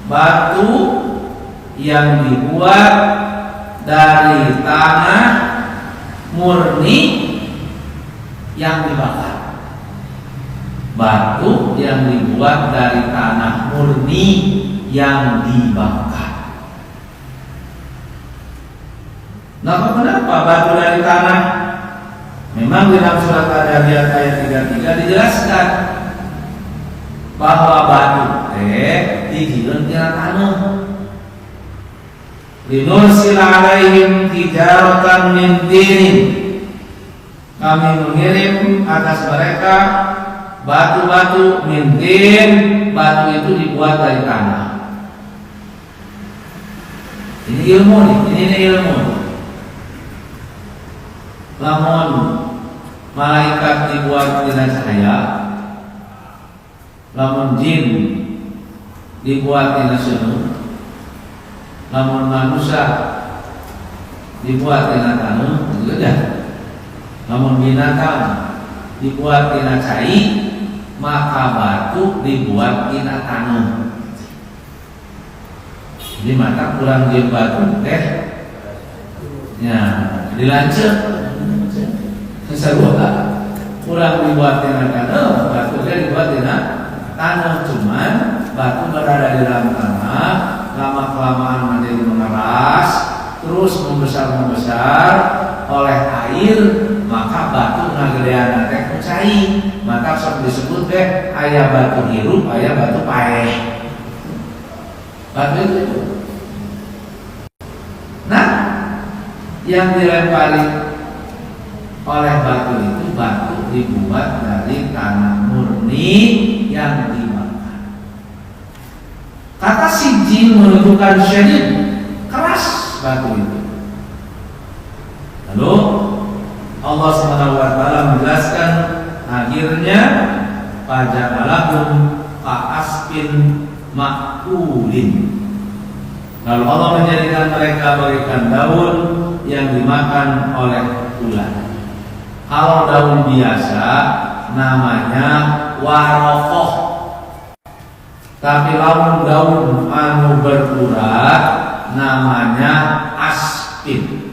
batu yang dibuat dari tanah murni yang dibakar. Batu yang dibuat dari tanah murni yang dibakar. Nah, kenapa batu dari tanah? Memang dalam surat Ad-Dariyat ayat 33 dijelaskan bahwa batu teh dijieun tina taneuh. Linursila alaihim tijaratan min tinin. Kami mengirim atas mereka batu-batu min tin, batu itu dibuat dari tanah. Ini ilmu nih, ini ilmu. Lamun malaikat dibuat dengan cahaya, lamun jin dibuat dengan sunu, lamun manusia dibuat dengan tanah, itu dah. Lamun binatang dibuat dengan cai, maka batu dibuat dengan tanah. Jadi mata kurang jin batu teh, ya dilancet. Sesuatu kurang dibuat dengan tanah, batunya dibuat dengan tanah, cuman batu berada di dalam tanah, lama kelamaan menjadi mengeras, terus membesar oleh air, maka batu ngagedean teh cai, maka disebut teh aya batu hirup, aya batu paeh. Batu itu. Nah, yang dilempari oleh batu itu, batu dibuat dari tanah murni yang dibakar. Kata sijil menunjukkan syadid, keras batu itu. Lalu Allah SWT menjelaskan akhirnya faja'alahum ka'asfin ma'kulin. Lalu Allah menjadikan mereka bagaikan daun yang dimakan oleh ular. Kalau daun biasa namanya warokoh, tapi lamun daun anu berurat namanya aspin.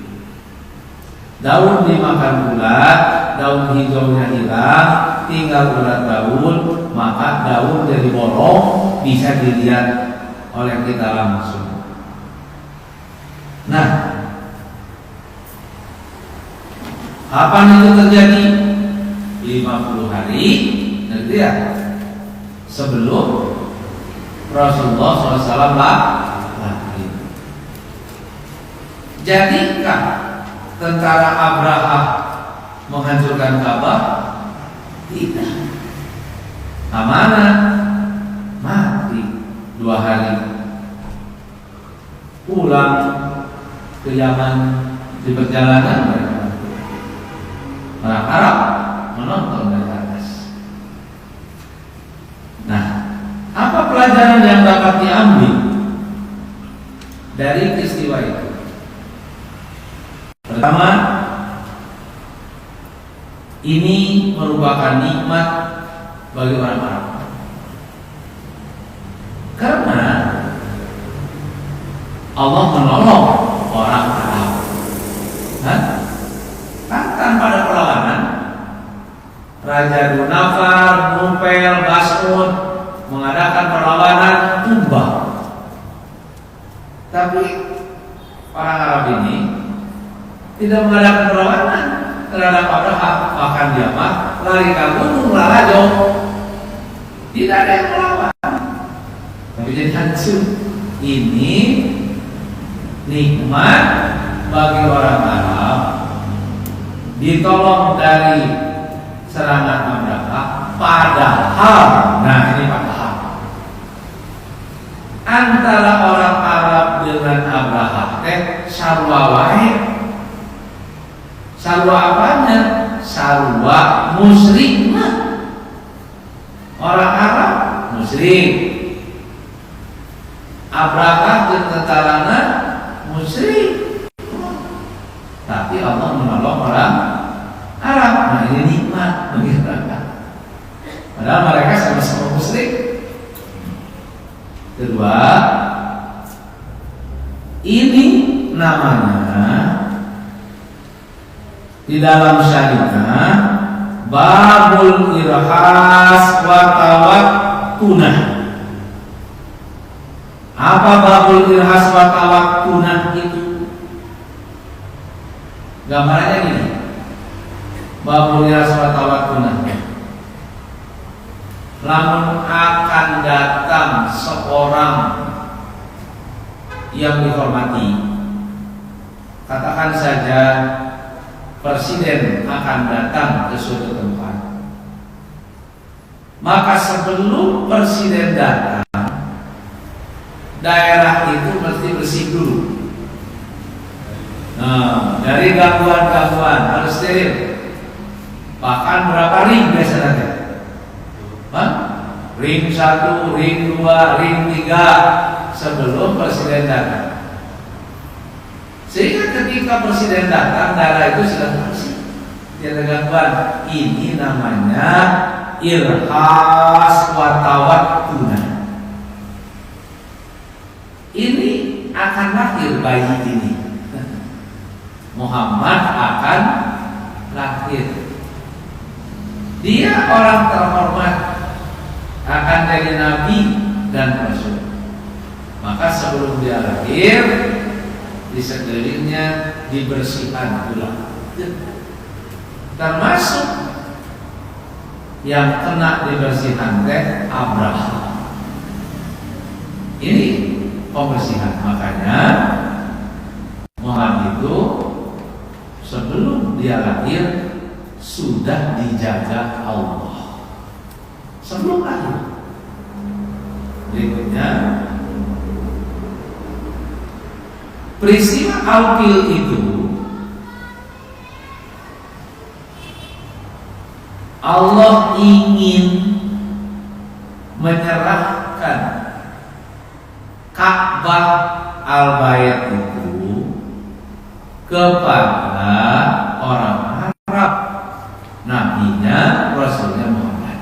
Daun dimakan ulat, daun hijaunya hilang, tinggal ulat daun, maka daun jadi bolong, bisa dilihat oleh kita langsung. Nah, kapan itu terjadi? 50 hari, nanti ya, sebelum Rasulullah SAW lahir. Jadikah tentara Abraha menghancurkan Ka'bah? Tidak. Amanah mati 2 hari. Pulang ke Yaman di perjalanan mereka. Orang Arab menonton dari atas. Nah, apa pelajaran yang dapat diambil dari peristiwa itu? Pertama, ini merupakan nikmat bagi orang Arab. Karena Allah menolong orang Arab. Kan tanpa ada perlawanan, Raja Dunafar, Nufel, Basmun mengadakan perlawanan tumbang. Tapi orang Arab ini tidak mengadakan perlawanan terhadap Abraha, bahkan dia lari ke gunung Larajo. Tidak ada yang melawan, tapi jadi hancur. Ini nikmat bagi orang Arab, ditolong dari serangan Abraha. Padahal, nah ini padahal, antara orang Arab dengan Abraha sarwa wae. Sarwa apanya? Sarwa musyrik. Orang Arab musyrik, Abraha dan tentarana musyrik. Tapi Allah menolong orang Arab. Nah ini nikmat bagi mereka. Padahal mereka sama-sama musyrik. Kedua, ini namanya di dalam syariah babul irhas wa tawakkunah. Apa babul irhas wa tawakkunah itu? Gambarannya gini. Babul irhas wa tawakkunah. Lamun akan datang seorang yang dihormati, katakan saja presiden akan datang ke suatu tempat, maka sebelum presiden datang, daerah itu mesti bersih dulu. Nah, dari gangguan-gangguan harus steril. Bahkan berapa ring biasanya? Ring 1, ring 2, ring 3 sebelum presiden datang. Sehingga ketika presiden datang, daerah itu sudah bersih, tidak ada gangguan. Ini namanya irhas wa tawakkunah. Ini akan lahir bayi ini. Muhammad akan lahir. Dia orang terhormat, akan jadi nabi dan rasul. Maka sebelum dia lahir, di sekelilingnya dibersihkan pula. Termasuk yang kena dibersihkan teh Abraha. Ini pembersihan. Makanya Muhammad itu sebelum dia lahir sudah dijaga Allah sebelum lahir. Berikutnya peristiwa Al-Fil itu Allah ingin menyerahkan Ka'bah Al-Bait itu kepada orang Arab, nabinya Rasulnya Muhammad.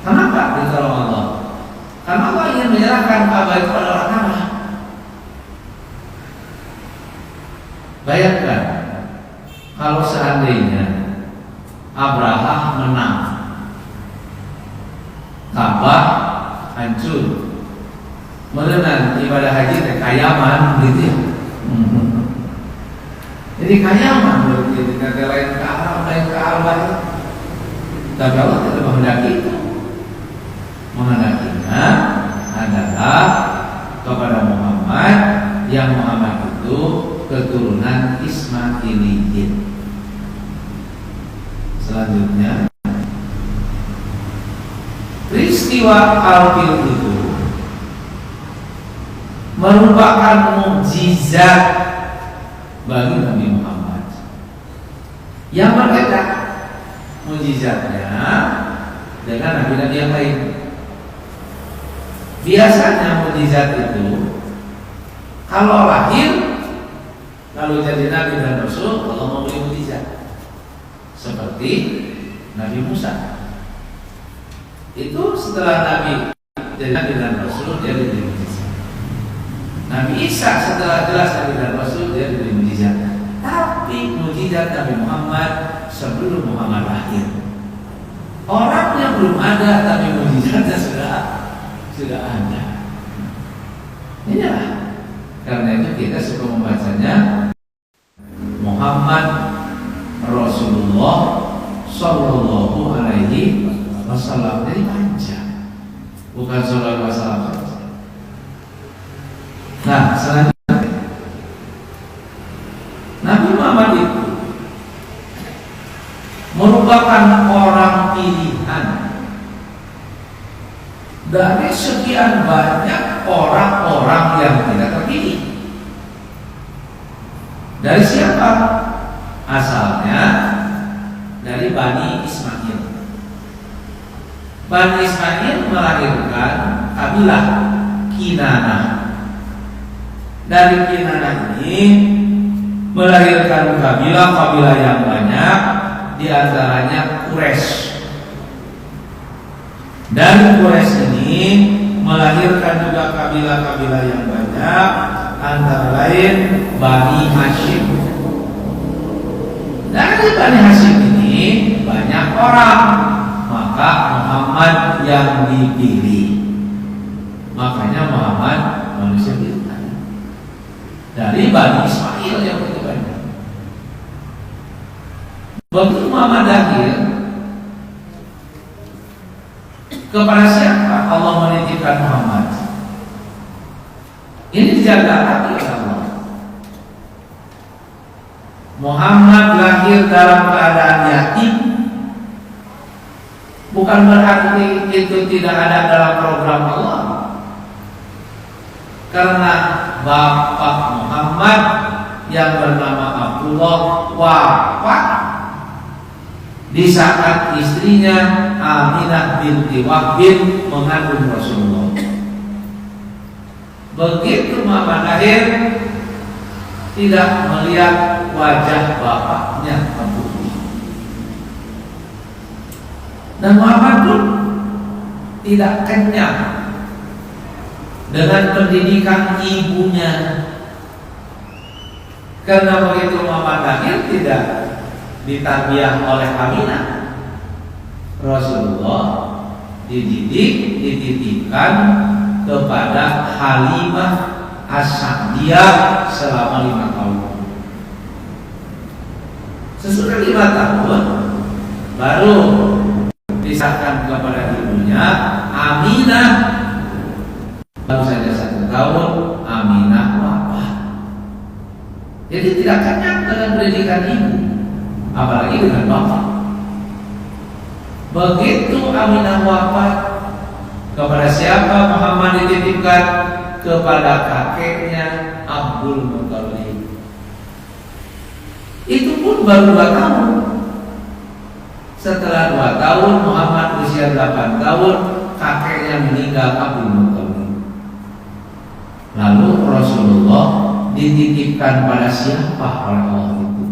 Kenapa ditolong Allah? Karena Allah ingin menyerahkan Ka'bah itu kepada orang Arab. Bayangkan kalau seandainya Abraha menang, Ka'bah hancur, melenan ibadah haji kayaman gitu ya. Jadi kayaman begitu, negara lain ke Arab, lain ke Arab. Tapi Allah tidak menghendaki itu. Menghendakinya adalah kepada Muhammad, yang Muhammad itu keturunan Ismailiyin. Selanjutnya, peristiwa Al-Fil itu merupakan mukjizat bagi Nabi Muhammad. Yang berbeda mukjizatnya dengan nabi-nabi yang lain. Biasanya mukjizat itu kalau lahir, lalu jadi nabi dan rasul, Allah memberi mukjizat. Seperti Nabi Musa. Itu setelah Nabi jadi nabi dan rasul, dia diberi mukjizat. Nabi Isa setelah jelas nabi dan rasul, dia diberi mukjizat. Tapi mukjizat Nabi Muhammad sebelum Muhammad lahir. Orangnya belum ada, tapi mukjizatnya sudah ada. Inilah. Karena itu kita suka membacanya Muhammad Rasulullah Sallallahu Alaihi Wasallam. Jadi panjang, bukan Sallallahu Alaihi Wasallam saja. Nah, selanjutnya Nabi Muhammad itu merupakan orang pilihan dari sekian banyak orang-orang yang tidak terpilih. Dari siapa? Asalnya dari Bani Ismail. Bani Ismail melahirkan kabilah Kinanah. Dari Kinanah ini melahirkan kabilah-kabilah yang banyak, di antaranya Quraisy. Dan Quraisy ini melahirkan juga kabilah-kabilah yang banyak, antara lain Bani Hashim. Dari Bani Hashim ini banyak orang, maka Muhammad yang dipilih. Makanya Muhammad manusia pilihan dari Bani Ismail yang begitu banyak. Begitu Muhammad lahir, kepada siapa Allah menitipkan Muhammad? Ini dijaga hati oleh Allah. Muhammad lahir dalam keadaan yatim, bukan berarti itu tidak ada dalam program Allah. Karena bapak Muhammad yang bernama Abdullah wafat di saat istrinya Aminah binti Wahb mengandung Rasulullah. Begitu Muhammad lahir, tidak melihat wajah bapaknya Abdullah. Dan Muhammad pun tidak kenyang dengan pendidikan ibunya. Karena begitu Muhammad lahir tidak ditarbiyah oleh Aminah, Rasulullah dididik, dititipkan kepada Halimah As-Sa'diyah selama 5 tahun. Sesudah 5 tahun baru disahkan kepada ibunya Aminah. Baru saja 1 tahun Aminah wafat. Jadi tidak kenyang dengan pendidikan ibu, apalagi dengan bapak. Begitu Aminah wafat, kepada siapa Muhammad dititipkan? kepada kakeknya Abdul Muthalib. Itu pun baru 2 tahun. Setelah 2 tahun Muhammad usia 8 tahun, kakeknya meninggal, Abdul Muthalib. Lalu Rasulullah dititipkan pada siapa oleh Allah itu?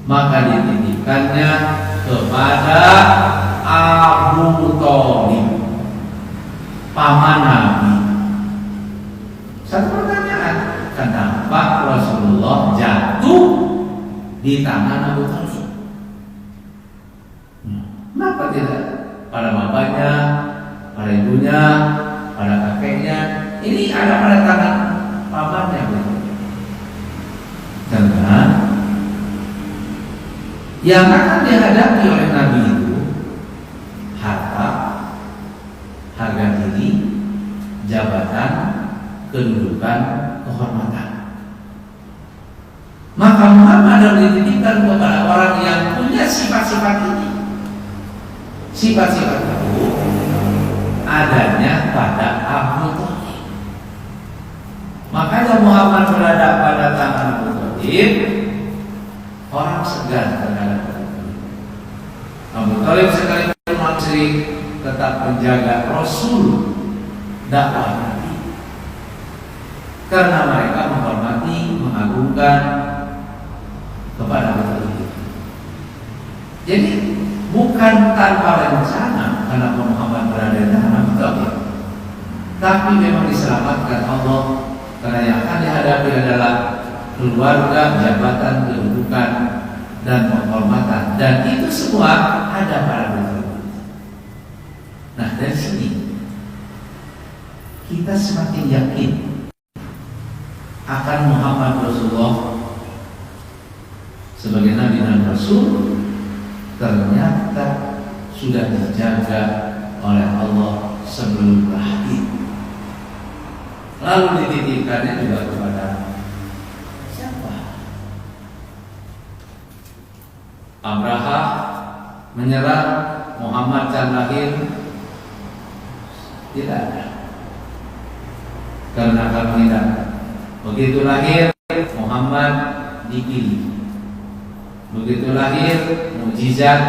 Maka dititipkannya kepada Abu Thalib, paman Nabi. Satu pertanyaan, kenapa Rasulullah jatuh di tangan Abu Thalib? Kenapa tidak pada bapaknya, pada ibunya, pada kakeknya? Ini ada pada tangan pamannya. Karena yang akan dihadapi oleh Nabi itu harta, harga diri, jabatan, kedudukan, kehormatan. Maka Muhammad dititipkan kepada orang yang punya sifat-sifat ini. Sifat-sifat itu adanya pada Abu Thalib. Makanya Muhammad berada pada tangan Abu Thalib, orang segan terhadap Abu Thalib sekalipun masih tetap menjaga Rasul dakwah Nabi, karena mereka menghormati, mengagungkan kepada Abu Thalib. Jadi bukan tanpa rencana karena Muhammad berada di tangan Abu Thalib, tapi memang diselamatkan Allah, karena yang akan dihadapi adalah keluarga, jabatan, kedudukan, dan penghormatan, dan itu semua ada pada Abu Thalib. Nah, dari sini kita semakin yakin akan Muhammad Rasulullah sebagai Nabi dan Rasul, ternyata sudah dijaga oleh Allah sebelum lahir. Lalu dititipkannya juga kepada siapa? Abraha menyerang Muhammad dan lahir? Tidak ada. Karena kami tidak. Begitu lahir Muhammad dipilih. Begitu lahir mukjizat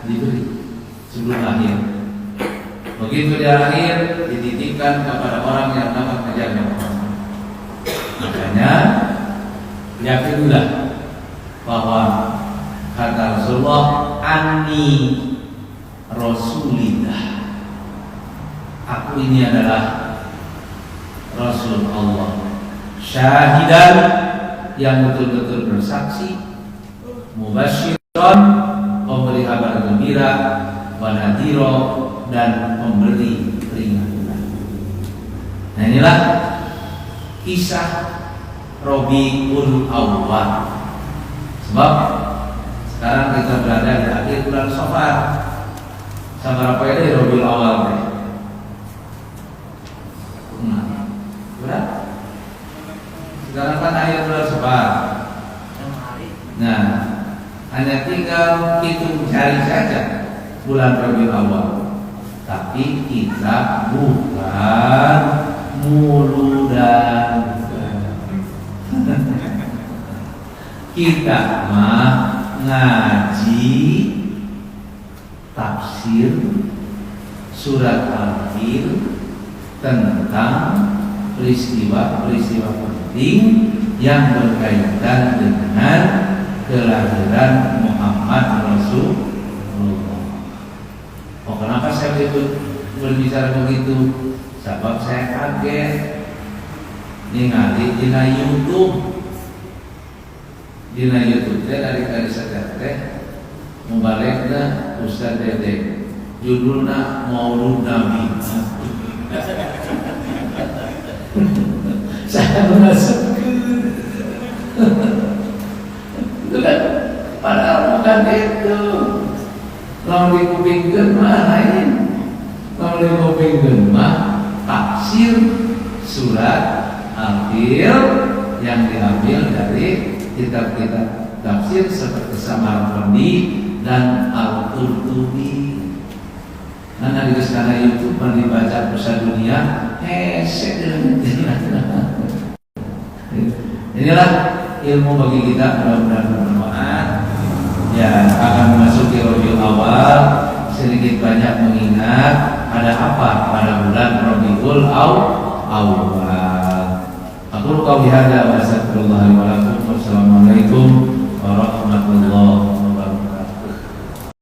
diberi sebelum lahir. Begitu dia lahir dititipkan kepada orang yang dapat menjaga Muhammad. Makanya yakinlah bahwa kata Rasulullah, Anni Rasulillah, aku ini adalah Rasul Allah, syahidan, yang betul-betul bersaksi, mubasyiran, pemberi kabar gembira, wa nadhira, dan memberi peringatan. Nah, inilah kisah Rabiul Awwal. Sebab sekarang kita berada di akhir bulan Safar. Sama apa ini Rabiul Awwal? Berapa? Sekarang kan akhir bulan Safar. Nah, hanya tinggal hitung jari saja bulan Rabiul Awwal. Tapi kita bukan muludan. Kita mah ngaji tafsir surat Al-Fil tentang peristiwa-peristiwa penting yang berkaitan dengan kelahiran Muhammad Rasulullah. Oh, kenapa saya berbicara begitu? Sebab saya kaget ningali dina YouTube. Dina YouTube dari sadar mubarakna Ustaz Dedek, judulna Maulud Nabi. Saya merasa padahal bukan itu. Lalu dikupingkeun mah lain. Lalu dikupingkeun mah tafsir surat Al-Fil yang diambil dari kitab-kitab tafsir seperti Samarqandi dan Al-Qurtubi. Karena di sana YouTube dibaca pusat dunia, inilah ilmu bagi kita, mudah-mudahan bermanfaat. Ya, akan memasuki Rabiul Awal, sedikit banyak mengingat ada apa pada bulan Rabiul Awal. Aku qauli hadza wa astaghfirullah li wa lakum. Wassalamualaikum warahmatullahi